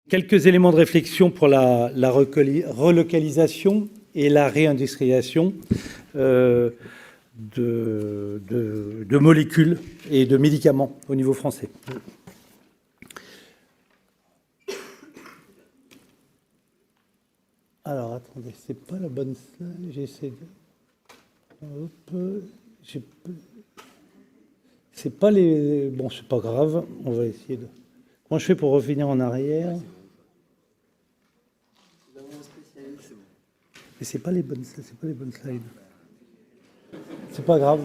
Quelques éléments de réflexion pour la relocalisation et la réindustrialisation de molécules et de médicaments au niveau français. Alors, attendez, c'est pas la bonne slide. J'essaie de... C'est pas les... Bon, c'est pas grave. On va essayer de... Comment je fais pour revenir en arrière? Mais c'est pas les bonnes slides. C'est pas grave,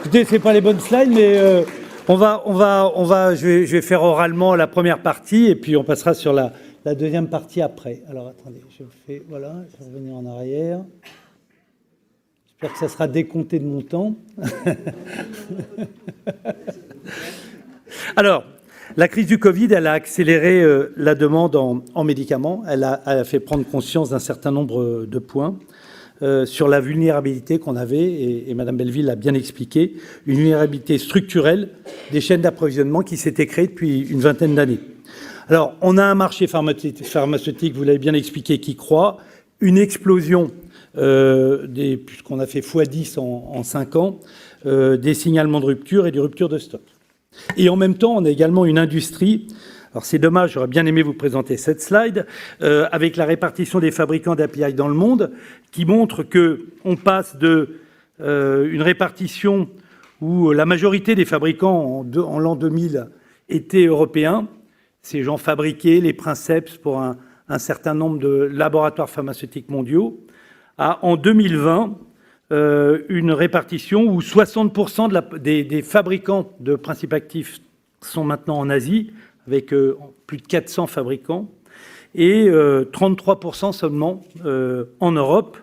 Écoutez, c'est pas les bonnes slides, mais je vais faire oralement la première partie et puis on passera sur la deuxième partie après. Alors attendez, je vais revenir en arrière. J'espère que ça sera décompté de mon temps. Alors, la crise du Covid, elle a accéléré la demande en médicaments. Elle a fait prendre conscience d'un certain nombre de points sur la vulnérabilité qu'on avait, et Mme Belleville l'a bien expliqué, une vulnérabilité structurelle des chaînes d'approvisionnement qui s'était créée depuis une vingtaine d'années. Alors, on a un marché pharmaceutique, vous l'avez bien expliqué, qui croît, une explosion, puisqu'on a fait x10 en 5 ans, des signalements de rupture et des ruptures de stock. Et en même temps, on a également une industrie, alors c'est dommage, j'aurais bien aimé vous présenter cette slide, avec la répartition des fabricants d'API dans le monde, qui montre qu'on passe de une répartition où la majorité des fabricants en l'an 2000 étaient européens. Ces gens fabriquaient les princeps pour un certain nombre de laboratoires pharmaceutiques mondiaux, à en 2020, une répartition où 60% des fabricants de principes actifs sont maintenant en Asie, avec plus de 400 fabricants, et 33% seulement en Europe,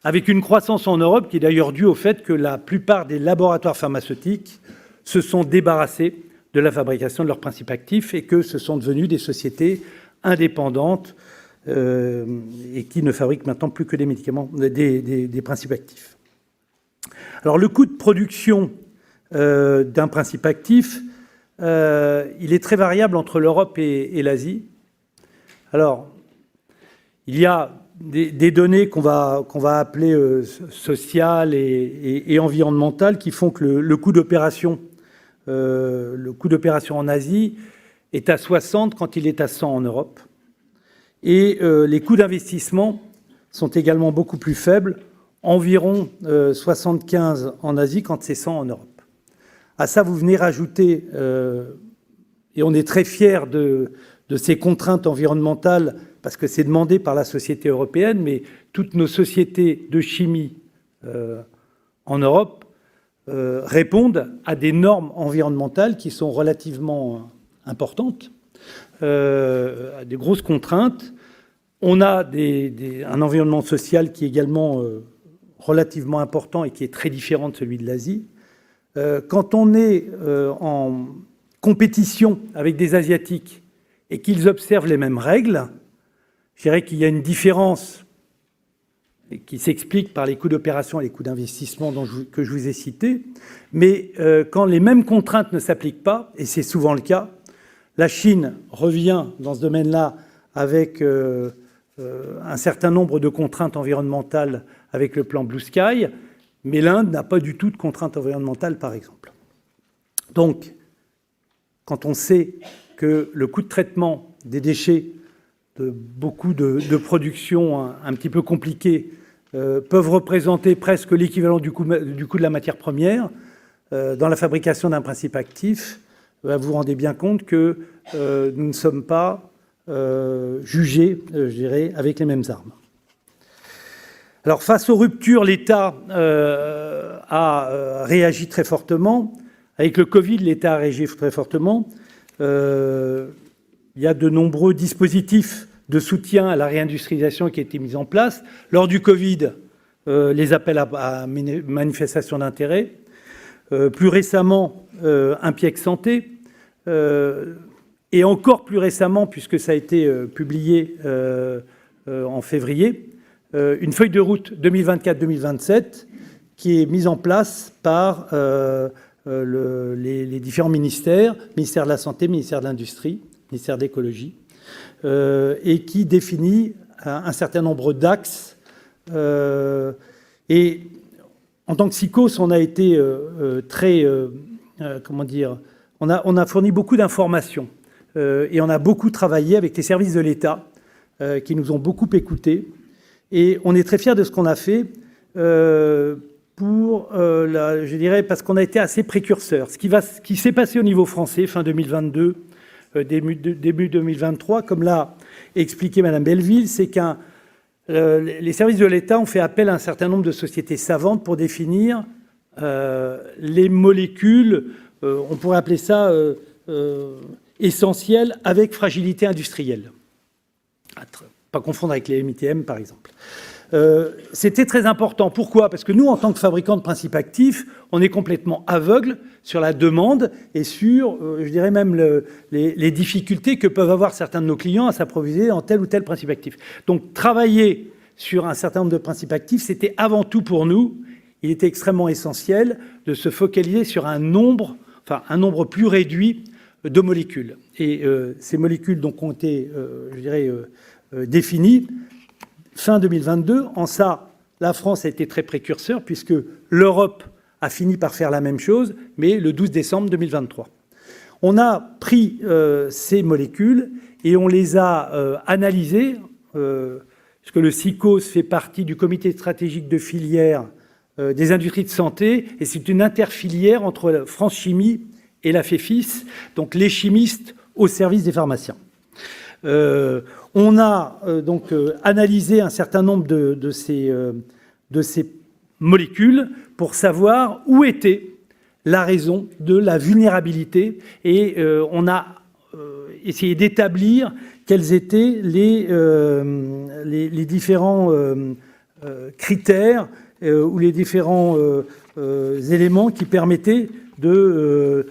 avec une croissance en Europe qui est d'ailleurs due au fait que la plupart des laboratoires pharmaceutiques se sont débarrassés de la fabrication de leurs principes actifs et que ce sont devenus des sociétés indépendantes et qui ne fabriquent maintenant plus que des médicaments, des principes actifs. Alors, le coût de production d'un principe actif, il est très variable entre l'Europe et l'Asie. Alors, il y a des données qu'on va appeler sociales et environnementales qui font que le coût d'opération en Asie est à 60 quand il est à 100 en Europe. Et les coûts d'investissement sont également beaucoup plus faibles, environ 75 en Asie quand c'est 100 en Europe. À ça, vous venez rajouter, et on est très fiers de ces contraintes environnementales parce que c'est demandé par la société européenne, mais toutes nos sociétés de chimie en Europe répondent à des normes environnementales qui sont relativement importantes, à des grosses contraintes. On a un environnement social qui est également relativement important et qui est très différent de celui de l'Asie. Quand on est en compétition avec des Asiatiques et qu'ils observent les mêmes règles, je dirais qu'il y a une différence qui s'explique par les coûts d'opération et les coûts d'investissement que je vous ai cités. Mais quand les mêmes contraintes ne s'appliquent pas, et c'est souvent le cas, la Chine revient dans ce domaine-là avec un certain nombre de contraintes environnementales avec le plan Blue Sky, mais l'Inde n'a pas du tout de contraintes environnementales, par exemple. Donc, quand on sait que le coût de traitement des déchets de beaucoup de productions un petit peu compliquées peuvent représenter presque l'équivalent du coût de la matière première dans la fabrication d'un principe actif, vous vous rendez bien compte que nous ne sommes pas jugés, je dirais, avec les mêmes armes. Alors, face aux ruptures, l'État a réagi très fortement. Avec le Covid, l'État a réagi très fortement. Il y a de nombreux dispositifs de soutien à la réindustrialisation qui ont été mis en place. Lors du Covid, les appels à manifestation d'intérêt. Plus récemment, un PIEC santé. Et encore plus récemment, puisque ça a été publié en février, une feuille de route 2024-2027 qui est mise en place par les différents ministères, ministère de la Santé, ministère de l'Industrie, ministère de l'Écologie, et qui définit un certain nombre d'axes. Et en tant que SICOS, on a été très... comment dire, on a fourni beaucoup d'informations et on a beaucoup travaillé avec les services de l'État qui nous ont beaucoup écoutés. Et on est très fiers de ce qu'on a fait je dirais, parce qu'on a été assez précurseurs. Ce qui s'est passé au niveau français, fin 2022, début 2023, comme l'a expliqué Madame Belleville, c'est que les services de l'État ont fait appel à un certain nombre de sociétés savantes pour définir les molécules, on pourrait appeler ça essentielles, avec fragilité industrielle. Pas confondre avec les MITM, par exemple. C'était très important. Pourquoi? Parce que nous, en tant que fabricants de principes actifs, on est complètement aveugle sur la demande et sur, je dirais même, les difficultés que peuvent avoir certains de nos clients à s'approvisionner en tel ou tel principe actif. Donc, travailler sur un certain nombre de principes actifs, c'était avant tout pour nous, il était extrêmement essentiel de se focaliser sur un nombre plus réduit de molécules. Et ces molécules donc, ont été, je dirais, définies fin 2022. En ça, la France a été très précurseur puisque l'Europe a fini par faire la même chose, mais le 12 décembre 2023. On a pris ces molécules et on les a analysées, parce que le SICOS fait partie du comité stratégique de filière des industries de santé, et c'est une interfilière entre France Chimie et la FEFIS, donc les chimistes au service des pharmaciens. On a donc analysé un certain nombre de ces molécules pour savoir où était la raison de la vulnérabilité et on a essayé d'établir quels étaient les différents critères ou les différents éléments qui permettaient de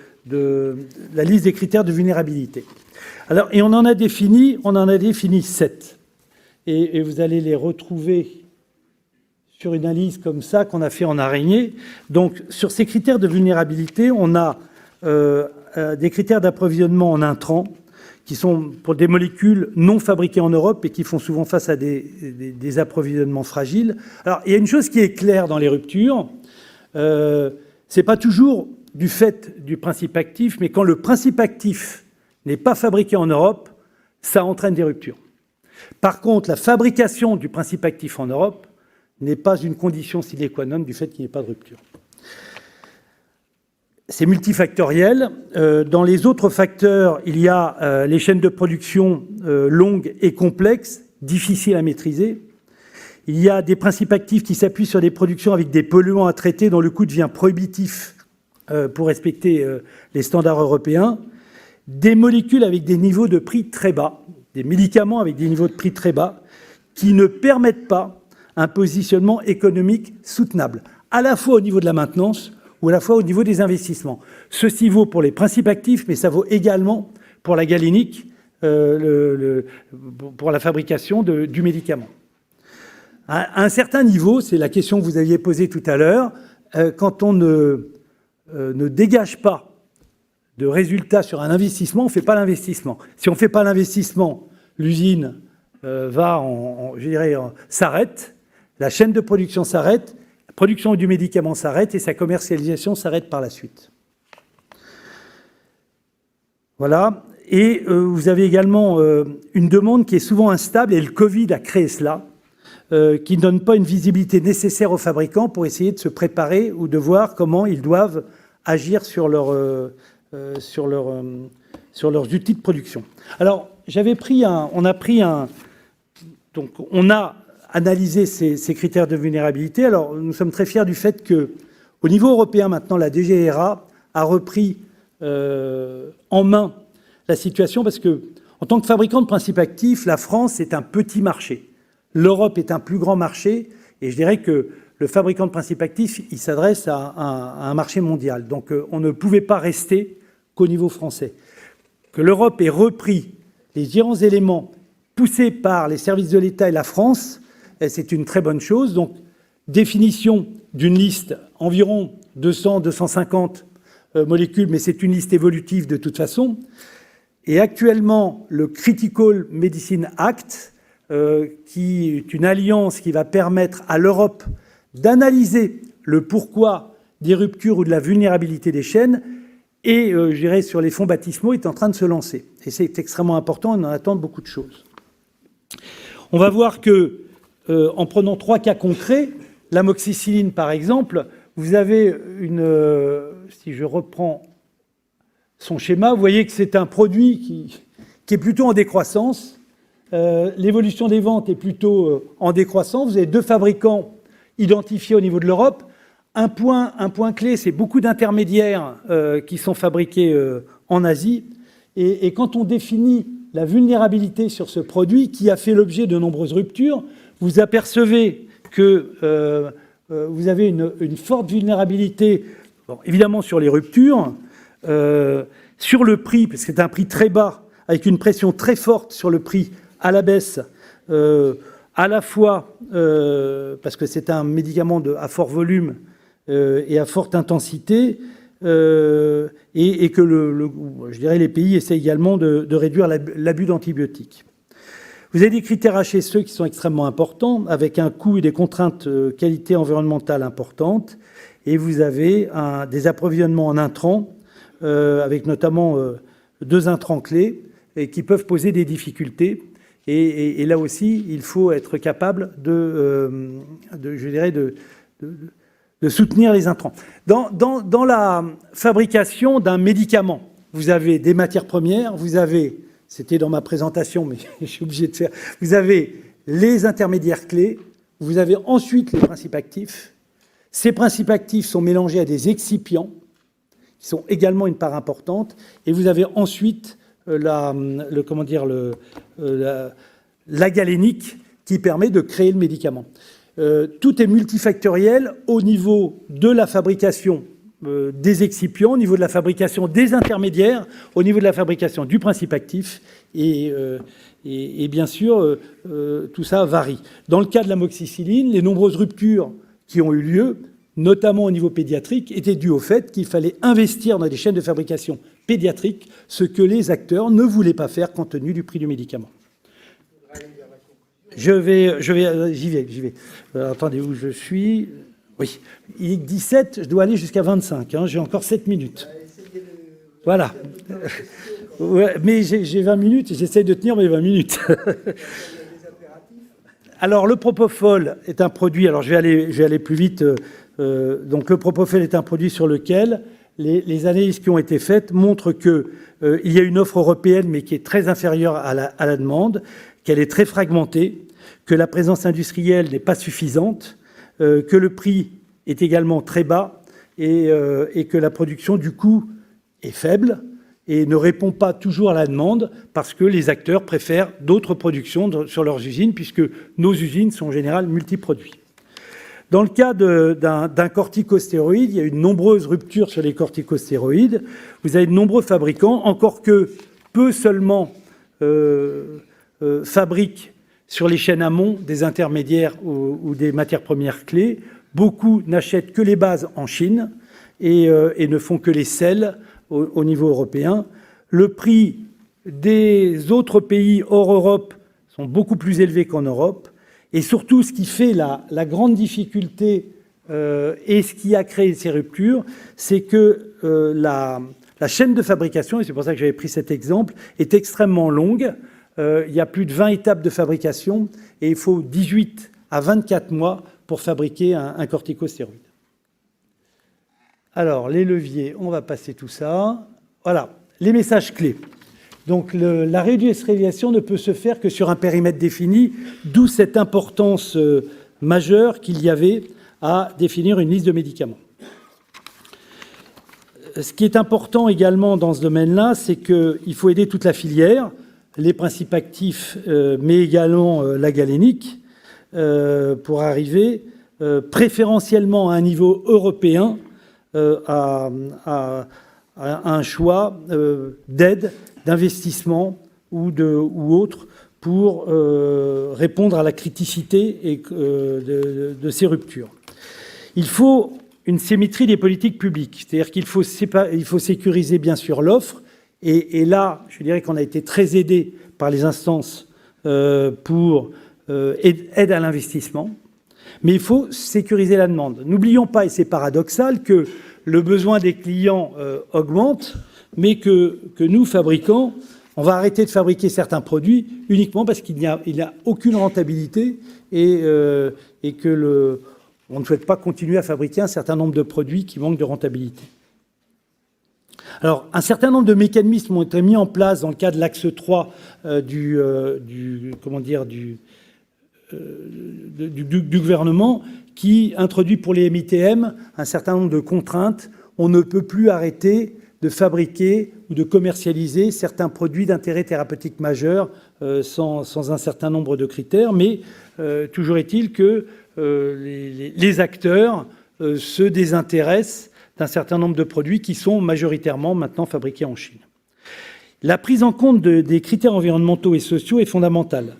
la liste des critères de vulnérabilité. Alors, et on en a défini 7. Et vous allez les retrouver sur une analyse comme ça qu'on a fait en araignée. Donc, sur ces critères de vulnérabilité, on a des critères d'approvisionnement en intrants qui sont pour des molécules non fabriquées en Europe et qui font souvent face à des approvisionnements fragiles. Alors, il y a une chose qui est claire dans les ruptures, c'est pas toujours du fait du principe actif, mais quand le principe actif n'est pas fabriqué en Europe, ça entraîne des ruptures. Par contre, la fabrication du principe actif en Europe n'est pas une condition sine qua non du fait qu'il n'y ait pas de rupture. C'est multifactoriel. Dans les autres facteurs, il y a les chaînes de production longues et complexes, difficiles à maîtriser. Il y a des principes actifs qui s'appuient sur des productions avec des polluants à traiter dont le coût devient prohibitif pour respecter les standards européens. Des molécules avec des niveaux de prix très bas, des médicaments avec des niveaux de prix très bas, qui ne permettent pas un positionnement économique soutenable, à la fois au niveau de la maintenance ou à la fois au niveau des investissements. Ceci vaut pour les principes actifs, mais ça vaut également pour la galénique, pour la fabrication du médicament. À un certain niveau, c'est la question que vous aviez posée tout à l'heure, quand on ne dégage pas de résultats sur un investissement, on ne fait pas l'investissement. Si on ne fait pas l'investissement, l'usine s'arrête, la chaîne de production s'arrête, la production du médicament s'arrête et sa commercialisation s'arrête par la suite. Voilà. Et vous avez également une demande qui est souvent instable, et le Covid a créé cela, qui ne donne pas une visibilité nécessaire aux fabricants pour essayer de se préparer ou de voir comment ils doivent agir sur leurs outils de production. Alors, on a analysé ces critères de vulnérabilité. Alors, nous sommes très fiers du fait qu'au niveau européen, maintenant, la DGRA a repris en main la situation parce que, en tant que fabricant de principes actifs, la France est un petit marché. L'Europe est un plus grand marché et je dirais que le fabricant de principes actifs, il s'adresse à un marché mondial. Donc, on ne pouvait pas rester qu'au niveau français. Que l'Europe ait repris les différents éléments poussés par les services de l'État et la France, c'est une très bonne chose. Donc, définition d'une liste, environ 200, 250 molécules, mais c'est une liste évolutive de toute façon. Et actuellement, le Critical Medicine Act, qui est une alliance qui va permettre à l'Europe d'analyser le pourquoi des ruptures ou de la vulnérabilité des chaînes, et je dirais sur les fonds baptismaux, est en train de se lancer. Et c'est extrêmement important, on en attend beaucoup de choses. On va voir que, en prenant 3 cas concrets, l'amoxicilline par exemple, vous avez si je reprends son schéma, vous voyez que c'est un produit qui est plutôt en décroissance. L'évolution des ventes est plutôt en décroissance. Vous avez 2 fabricants identifiés au niveau de l'Europe. Un point clé, c'est beaucoup d'intermédiaires qui sont fabriqués en Asie. Et quand on définit la vulnérabilité sur ce produit, qui a fait l'objet de nombreuses ruptures, vous apercevez que vous avez une forte vulnérabilité, bon, évidemment sur les ruptures, sur le prix, parce que c'est un prix très bas, avec une pression très forte sur le prix à la baisse, à la fois parce que c'est un médicament à fort volume et à forte intensité, et que je dirais les pays essaient également de réduire l'abus d'antibiotiques. Vous avez des critères HSE qui sont extrêmement importants, avec un coût et des contraintes qualité environnementale importantes, et vous avez des approvisionnements en intrants, avec notamment 2 intrants clés, et qui peuvent poser des difficultés. Et là aussi, il faut être capable de soutenir les intrants. Dans la fabrication d'un médicament, vous avez des matières premières, vous avez, c'était dans ma présentation, mais je suis obligé de faire, vous avez les intermédiaires clés, vous avez ensuite les principes actifs. Ces principes actifs sont mélangés à des excipients, qui sont également une part importante, et vous avez ensuite la galénique qui permet de créer le médicament. Tout est multifactoriel au niveau de la fabrication des excipients, au niveau de la fabrication des intermédiaires, au niveau de la fabrication du principe actif, et bien sûr, tout ça varie. Dans le cas de l'amoxicilline, les nombreuses ruptures qui ont eu lieu, notamment au niveau pédiatrique, étaient dues au fait qu'il fallait investir dans des chaînes de fabrication pédiatriques, ce que les acteurs ne voulaient pas faire compte tenu du prix du médicament. J'y vais. Attendez, où je suis? Oui, il est 17, je dois aller jusqu'à 25, hein, j'ai encore 7 minutes. Voilà. Ouais, mais j'ai 20 minutes et j'essaie de tenir mes 20 minutes. Alors, le propofol est un produit, alors je vais aller plus vite. Donc, le propofol est un produit sur lequel les analyses qui ont été faites montrent qu'il y a une offre européenne, mais qui est très inférieure à la demande, qu'elle est très fragmentée, que la présence industrielle n'est pas suffisante, que le prix est également très bas et que la production, du coup, est faible et ne répond pas toujours à la demande parce que les acteurs préfèrent d'autres productions sur leurs usines, puisque nos usines sont en général multiproduits. Dans le cas d'un corticostéroïde, il y a eu de nombreuses ruptures sur les corticostéroïdes. Vous avez de nombreux fabricants, encore que peu seulement fabriquent sur les chaînes amont des intermédiaires ou des matières premières clés. Beaucoup n'achètent que les bases en Chine et ne font que les sels au niveau européen. Le prix des autres pays hors Europe sont beaucoup plus élevés qu'en Europe. Et surtout, ce qui fait la grande difficulté et ce qui a créé ces ruptures, c'est que la chaîne de fabrication, et c'est pour ça que j'avais pris cet exemple, est extrêmement longue. Il y a plus de 20 étapes de fabrication et il faut 18 à 24 mois pour fabriquer un corticostéroïde. Alors, les leviers, on va passer tout ça. Voilà, les messages clés. Donc, la réindustrialisation ne peut se faire que sur un périmètre défini, d'où cette importance majeure qu'il y avait à définir une liste de médicaments. Ce qui est important également dans ce domaine-là, c'est qu'il faut aider toute la filière, les principes actifs, mais également la galénique, pour arriver préférentiellement à un niveau européen à un choix d'aide, d'investissement ou autre pour répondre à la criticité de ces ruptures. Il faut une symétrie des politiques publiques, c'est-à-dire qu'il faut sécuriser bien sûr l'offre Et là, je dirais qu'on a été très aidé par les instances pour aide à l'investissement. Mais il faut sécuriser la demande. N'oublions pas, et c'est paradoxal, que le besoin des clients augmente, mais que nous, fabricants, on va arrêter de fabriquer certains produits uniquement parce qu'il n'y a aucune rentabilité et que on ne souhaite pas continuer à fabriquer un certain nombre de produits qui manquent de rentabilité. Alors, un certain nombre de mécanismes ont été mis en place dans le cadre de l'axe 3 du gouvernement qui introduit pour les MITM un certain nombre de contraintes. On ne peut plus arrêter de fabriquer ou de commercialiser certains produits d'intérêt thérapeutique majeur sans un certain nombre de critères, mais toujours est-il que les acteurs se désintéressent d'un certain nombre de produits qui sont majoritairement maintenant fabriqués en Chine. La prise en compte des critères environnementaux et sociaux est fondamentale.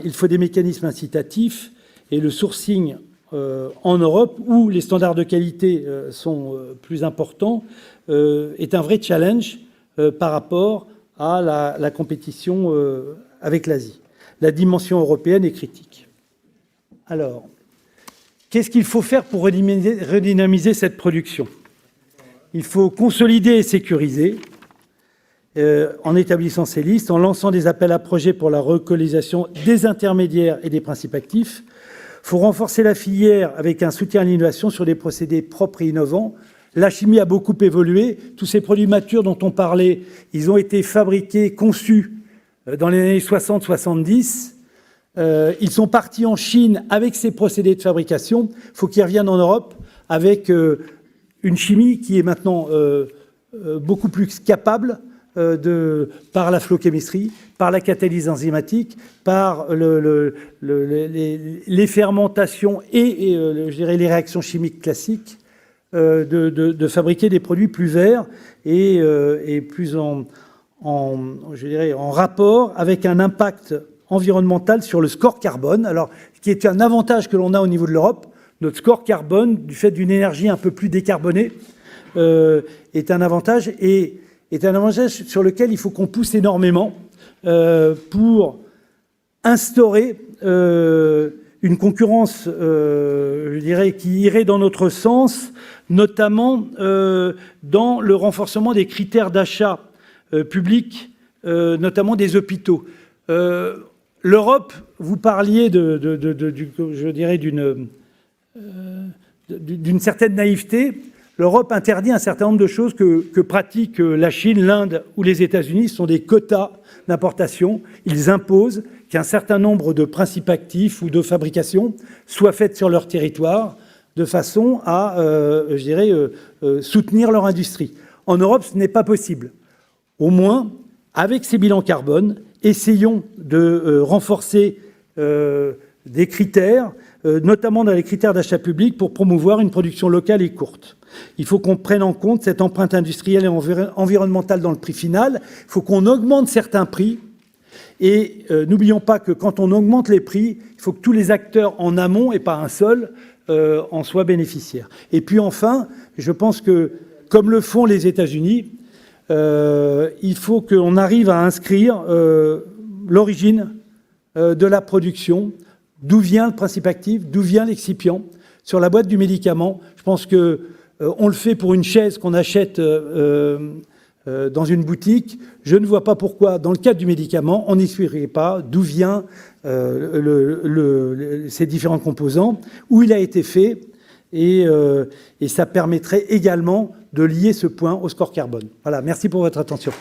Il faut des mécanismes incitatifs et le sourcing en Europe, où les standards de qualité sont plus importants, est un vrai challenge par rapport à la compétition avec l'Asie. La dimension européenne est critique. Alors, qu'est-ce qu'il faut faire pour redynamiser cette production? Il faut consolider et sécuriser en établissant ces listes, en lançant des appels à projets pour la relocalisation des intermédiaires et des principes actifs. Il faut renforcer la filière avec un soutien à l'innovation sur des procédés propres et innovants. La chimie a beaucoup évolué. Tous ces produits matures dont on parlait, ils ont été fabriqués, conçus dans les années 60-70. Ils sont partis en Chine avec ces procédés de fabrication. Il faut qu'ils reviennent en Europe avec une chimie qui est maintenant beaucoup plus capable par la flowchemistry, par la catalyse enzymatique, par les fermentations et je dirais les réactions chimiques classiques, de fabriquer des produits plus verts et plus je dirais, en rapport avec un impact environnemental sur le score carbone. Alors, ce qui est un avantage que l'on a au niveau de l'Europe, notre score carbone, du fait d'une énergie un peu plus décarbonée, est un avantage sur lequel il faut qu'on pousse énormément pour instaurer une concurrence, je dirais, qui irait dans notre sens, notamment dans le renforcement des critères d'achat public, notamment des hôpitaux. L'Europe, vous parliez je dirais, d'une certaine naïveté. L'Europe interdit un certain nombre de choses que pratiquent la Chine, l'Inde ou les États-Unis. Ce sont des quotas d'importation. Ils imposent qu'un certain nombre de principes actifs ou de fabrication soient faites sur leur territoire de façon à, je dirais, soutenir leur industrie. En Europe, ce n'est pas possible. Au moins, avec ces bilans carbone, essayons de renforcer des critères, notamment dans les critères d'achat public, pour promouvoir une production locale et courte. Il faut qu'on prenne en compte cette empreinte industrielle et environnementale dans le prix final. Il faut qu'on augmente certains prix. Et n'oublions pas que quand on augmente les prix, il faut que tous les acteurs en amont, et pas un seul, en soient bénéficiaires. Et puis enfin, je pense que, comme le font les États-Unis, il faut qu'on arrive à inscrire l'origine de la production, d'où vient le principe actif, d'où vient l'excipient, sur la boîte du médicament. Je pense que on le fait pour une chaise qu'on achète dans une boutique. Je ne vois pas pourquoi, dans le cadre du médicament, on n'expliquerait pas d'où vient ces différents composants, où il a été fait, et ça permettrait également de lier ce point au score carbone. Voilà, merci pour votre attention.